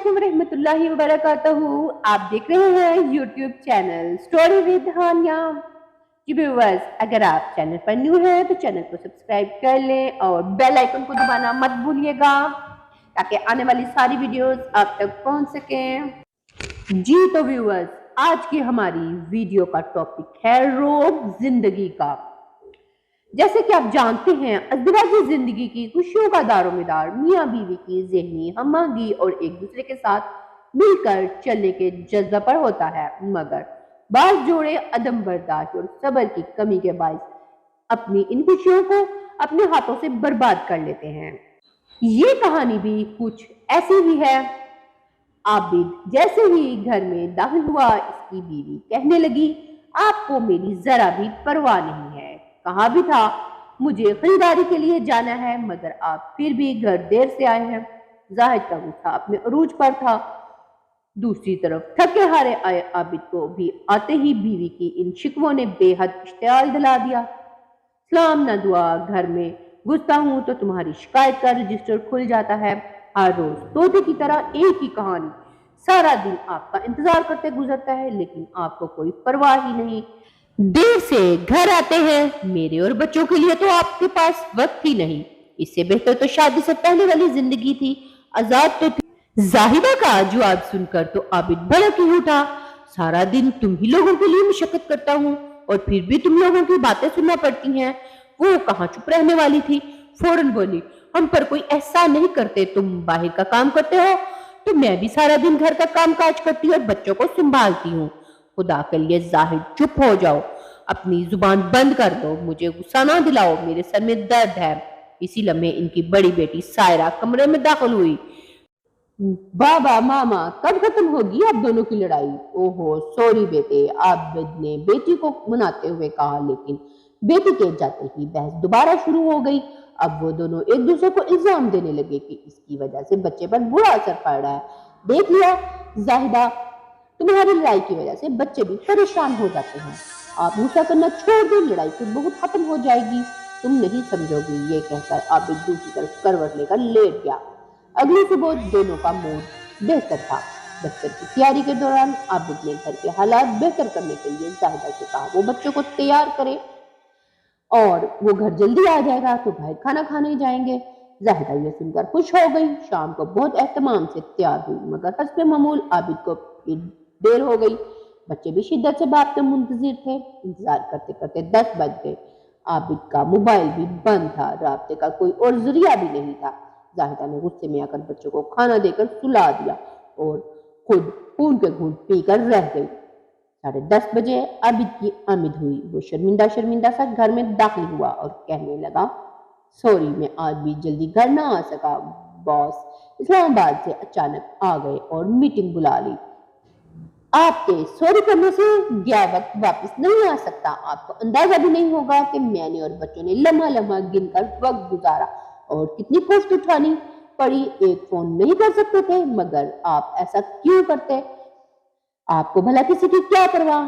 अस्सलामुअलैकुम रहमतुल्लाहि व बरकातहू। आप देख रहे हैं YouTube channel story with Hania. जी व्यूअर्स, अगर आप चैनल पर न्यू हैं तो चैनल को सब्सक्राइब कर लें और बेल आइकन को दबाना मत भूलिएगा ताकि आने वाली सारी वीडियोस आप तक पहुंच सकें। जी तो व्यूअर्स, आज की हमारी वीडियो का टॉपिक है रोब जिंदगी का। जैसे कि आप जानते हैं, अज़दिवाजी जिंदगी की खुशियों का दारोमदार मियाँ बीवी की ज़हनी हमआहंगी और एक दूसरे के साथ मिलकर चलने के जज्बा पर होता है, मगर बाज़ जोड़े अदम बर्दाश्त और सब्र की कमी के बायस अपनी इन खुशियों को अपने हाथों से बर्बाद कर लेते हैं। ये कहानी भी कुछ ऐसी ही है। आबिद जैसे ही घर में दाखिल हुआ, इसकी बीवी कहने लगी, आपको मेरी जरा भी परवाह नहीं है। कहा भी था मुझे खरीदारी के लिए जाना है, मगर आप फिर भी घर देर से आए हैं। जाहिद का गुस्सा अपने अरूज पर था। दूसरी तरफ थके हारे आए आबिद को भी आते ही बीवी की इन शिकवों ने बेहद इश्तियाल दिला दिया। सलाम न दुआ, घर में घुसता हूं तो तुम्हारी शिकायत का रजिस्टर खुल जाता है। हर रोज तोते की तरह एक ही कहानी। सारा दिन आपका इंतजार करते गुजरता है, लेकिन आपको कोई परवाह ही नहीं। देर से घर आते हैं, मेरे और बच्चों के लिए तो आपके पास वक्त ही नहीं। इससे बेहतर तो शादी से पहले वाली जिंदगी थी, आजाद तो थी। जाहिदा का जवाब सुनकर तो आबिद भड़क ही उठा। सारा दिन तुम ही लोगों के लिए मशक्कत करता हूँ और फिर भी तुम लोगों की बातें सुनना पड़ती हैं। वो कहाँ चुप रहने वाली थी, फौरन बोली, हम पर कोई एहसान नहीं करते। तुम बाहर का काम करते हो तो मैं भी सारा दिन घर का काम काज करती हूँ और बच्चों को संभालती हूँ। खुदा के लिए जाहिद चुप हो जाओ, अपनी जुबान बंद कर दो, मुझे गुस्सा ना दिलाओ, मेरे सर में दर्द है। इसी लम्हे इनकी बड़ी बेटी सायरा कमरे में दाखिल हुई। बाबा मामा, कब खत्म होगी आप दोनों की लड़ाई? ओहो सॉरी बेटे, आबिद ने बेटी को मनाते हुए कहा, लेकिन बेटी के जाते ही बहस दोबारा शुरू हो गई। अब वो दोनों एक दूसरे को इल्जाम देने लगे कि इसकी वजह से बच्चे पर बुरा असर पड़ रहा है। देख लिया जाहिदा, तुम्हारी लड़ाई की वजह से बच्चे भी परेशान हो जाते हैं। आप गुस्सा करना छोड़ दो, लड़ाई फिर बहुत खत्म हो जाएगी, तुम नहीं समझोगी। ये कहकर आबिद दूसरी तरफ करवट लेकर लेट गया। अगली सुबह दोनों का मूड बेहतर था। दफ्तर की तैयारी के दौरान आबिद ने घर के हालात बेहतर करने के लिए जाहिदा से कहा वो बच्चों को तैयार करे और वो घर जल्दी आ जाएगा तो भाई खाना खाने जाएंगे। जाहिदा ये सुनकर खुश हो गई। शाम को बहुत एहतमाम से तैयार हुई, मगर हस्बे मामूल आबिद को फिर देर हो गई। बच्चे भी शिद्दत से बाप के मुंतजिर थे। इंतजार करते करते 10 बज गए। आबिद का मोबाइल भी बंद था, राब्ते का कोई और जरिया भी नहीं था। जाहिदा ने गुस्से में आकर बच्चों को खाना देकर सुला दिया और खुद खून के घूंट पीकर रह गई। 10:30 बजे आबिद की आमद हुई। वो शर्मिंदा शर्मिंदा सा घर में दाखिल हुआ और कहने लगा, सॉरी मैं आज भी जल्दी घर ना आ सका। बॉस इस्लामाबाद से अचानक आ गए और मीटिंग बुला ली। आपके सॉरी करने से गया वक्त वापस नहीं आ सकता। आपको अंदाजा भी नहीं होगा कि मैंने और बच्चों ने लम्हा लम्हा गिनकर वक्त गुजारा और कितनी कोशिश उठानी पड़ी। एक फोन नहीं कर सकते थे, मगर आप ऐसा क्यों करते? आपको भला किसी की क्या परवाह?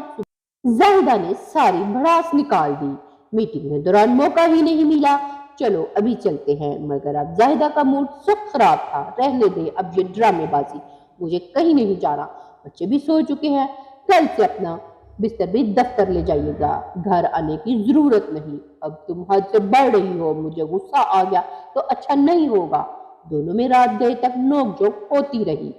जाहिदा ने सारी भड़ास निकाल दी। मीटिंग के दौरान मौका ही नहीं मिला। चलो अभी चलते हैं। मगर अब जाहिदा का मूड सख्त खराब था। रहने दे अब ये ड्रामेबाजी, मुझे कहीं नहीं जाना। बच्चे भी सो चुके हैं, कल से अपना बिस्तर भी दफ्तर ले जाइएगा, घर आने की जरूरत नहीं। अब तुम हद से बढ़ रही हो, मुझे गुस्सा आ गया तो अच्छा नहीं होगा। दोनों में रात गए तक नोकझोंक होती रही।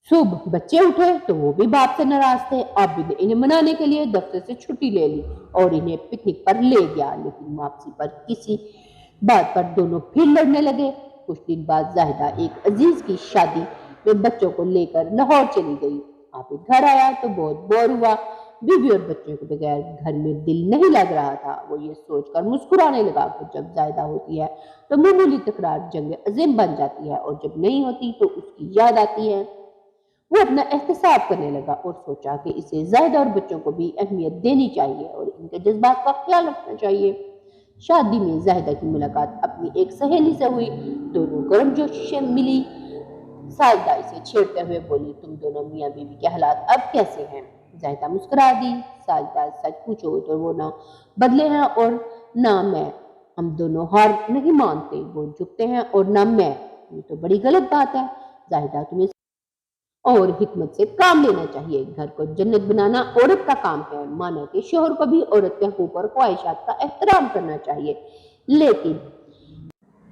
सुबह बच्चे उठे तो वो भी बाप से नाराज थे। आबिद ने इन्हें मनाने के लिए दफ्तर से छुट्टी ले ली और इन्हें पिकनिक पर ले गया, लेकिन वापसी पर किसी बात पर दोनों फिर लड़ने लगे। कुछ दिन बाद जाहिदा एक अजीज की शादी में बच्चों को लेकर लाहौर चली गई। आबिद घर आया तो बहुत बोर हुआ। बीवी और बच्चों के बगैर घर में दिल नहीं लग रहा था। वो ये सोचकर मुस्कुराने लगा कि जब जायदा होती है तो मामूली तकरार जंग अजीम बन जाती है और जब नहीं होती तो उसकी याद आती है। वो अपना एहतसाब करने लगा और सोचा कि इसे जायदा और बच्चों को भी अहमियत देनी चाहिए और इनके जज्बात का ख्याल रखना चाहिए। शादी में जाहिदा की मुलाकात अपनी एक सहेली से हुई। दोनों गर्मजोशी से मिली। साजिदा इसे छेड़ते हुए बोली, तुम दोनों मियाँ बीवी के हालात अब कैसे हैं? जाहिदा मुस्कुरा दी। साजिदा, सच पूछो तो वो ना बदले हैं और ना मैं। हम दोनों हार नहीं मानते, वो झुकते हैं और ना मैं। ये तो बड़ी गलत बात है। जाहिदा, तुम्हें اور حکمت سے کام لینا چاہیے۔ گھر کو جنت بنانا عورت کا کام ہے، مانا کہ شوہر کو بھی عورت کے حقوق اور خواہشات کا احترام کرنا چاہیے۔ لیکن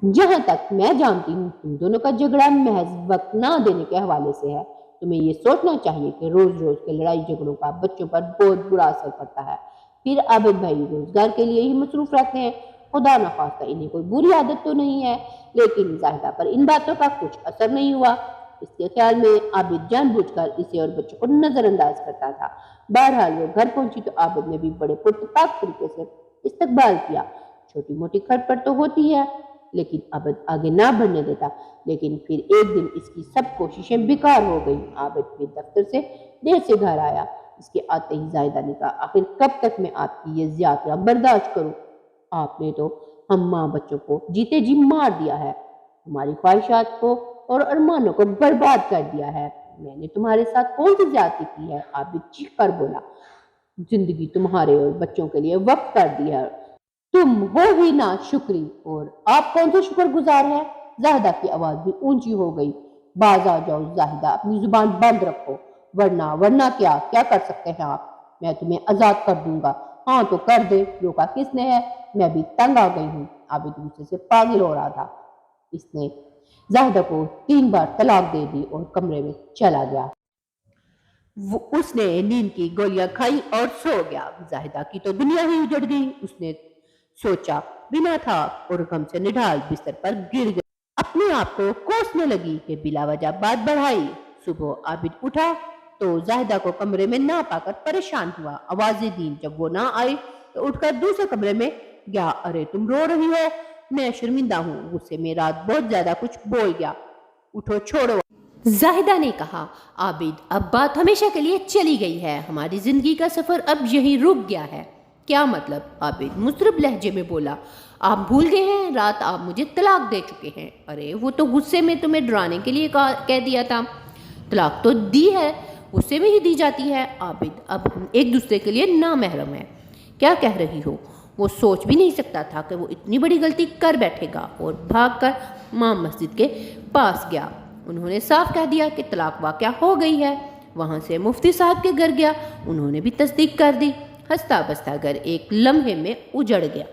جہاں تک میں جانتی ہوں تم دونوں کا جھگڑا محض وقت نہ دینے کے حوالے سے ہے۔ تمہیں یہ سوچنا چاہیے کہ روز روز کے لڑائی جھگڑوں کا بچوں پر بہت برا اثر پڑتا ہے۔ پھر عابد بھائی روزگار کے لیے ہی مصروف رہتے ہیں، خدا نخواستہ انہیں کوئی بری عادت تو نہیں ہے، لیکن زاہدہ پر ان باتوں کا کچھ اثر نہیں ہوا۔ اس کے خیال میں عابد جان بوجھ کر اسے اور بچوں کو نظر انداز کرتا تھا۔ بہرحال وہ گھر پہنچی تو عابد نے بھی بڑے پرتپاک طریقے سے استقبال کیا۔ چھوٹی موٹی کھٹ پٹ تو ہوتی ہے، لیکن عابد آگے نہ بڑھنے دیتا۔ لیکن پھر ایک دن اس کی سب کوششیں بیکار ہو گئیں۔ عابد پھر دفتر سے دیر سے گھر آیا۔ اس کے آتے ہی زاہدہ نے کہا، آخر کب تک میں آپ کی یہ زیادتیاں برداشت کروں؟ آپ نے تو ہم ماں بچوں کو جیتے جی مار دیا ہے، ہماری خواہشات کو اور ارمانوں کو برباد کر دیا ہے۔ میں نے تمہارے ساتھ کون سی زیادتی کی ہے؟ عابد چیخ کر بولا، زندگی تمہارے اور بچوں کے لیے وقف کر دی ہے، تم ہو ہی نہ شکری، اور آپ کون سے شکر گزار ہیں؟ زاہدہ کی آواز بھی اونچی ہو گئی۔ باز آ جاؤ زاہدہ، اپنی زبان بند رکھو، ورنہ کیا کر سکتے ہیں آپ؟ میں تمہیں آزاد کر دوں گا۔ ہاں تو کر دے، روکا کس نے ہے؟ میں بھی تنگ آ گئی ہوں۔ عابد غصے سے پاگل ہو رہا تھا۔ اس نے زاہدہ کو 3 بار طلاق دے دی اور کمرے میں چلا گیا۔ اس نے نیند کی گولیاں کھائی اور سو گیا۔ زاہدہ کی تو دنیا ہی اجڑ گئی۔ اس نے سوچا، بنا تھا اور غم سے نڈھال بستر پر گر گئی۔ اپنے آپ کو کوسنے لگی کہ بلا وجہ بات بڑھائی۔ صبح عابد اٹھا تو زاہدہ کو کمرے میں نہ پا کر پریشان ہوا۔ آواز دین جب وہ نہ آئی تو اٹھ کر دوسرے کمرے میں گیا۔ ارے تم رو رہی ہو؟ میں شرمندہ ہوں، غصے میں رات بہت زیادہ کچھ بول گیا، اٹھو چھوڑو۔ زاہدہ نے کہا، عابد اب بات ہمیشہ کے لیے چلی گئی ہے، ہماری زندگی کا سفر اب یہیں رک گیا ہے۔ کیا مطلب؟ عابد مضطرب لہجے میں بولا، آپ بھول گئے ہیں رات آپ مجھے طلاق دے چکے ہیں۔ ارے وہ تو غصے میں تمہیں ڈرانے کے لیے کہہ دیا تھا، طلاق تو دی ہے، غصے میں ہی دی جاتی ہے۔ عابد اب ہم ایک دوسرے کے لیے نامحرم ہیں۔ کیا کہہ رہی ہو؟ وہ سوچ بھی نہیں سکتا تھا کہ وہ اتنی بڑی غلطی کر بیٹھے گا، اور بھاگ کر ماں مسجد کے پاس گیا۔ انہوں نے صاف کہہ دیا کہ طلاق واقع ہو گئی ہے۔ وہاں سے مفتی صاحب کے گھر گیا، انہوں نے بھی تصدیق کر دی۔ ہنستا بستا گھر ایک لمحے میں اجڑ گیا۔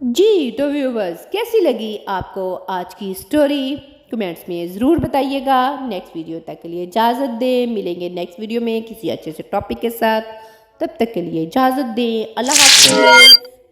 جی تو ویورز، کیسی لگی آپ کو آج کی سٹوری؟ کمنٹس میں ضرور بتائیے گا۔ نیکسٹ ویڈیو تک کے لیے اجازت دیں، ملیں گے نیکسٹ ویڈیو میں کسی اچھے سے ٹاپک کے ساتھ۔ تب تک کے لیے اجازت دیں، اللہ حافظ۔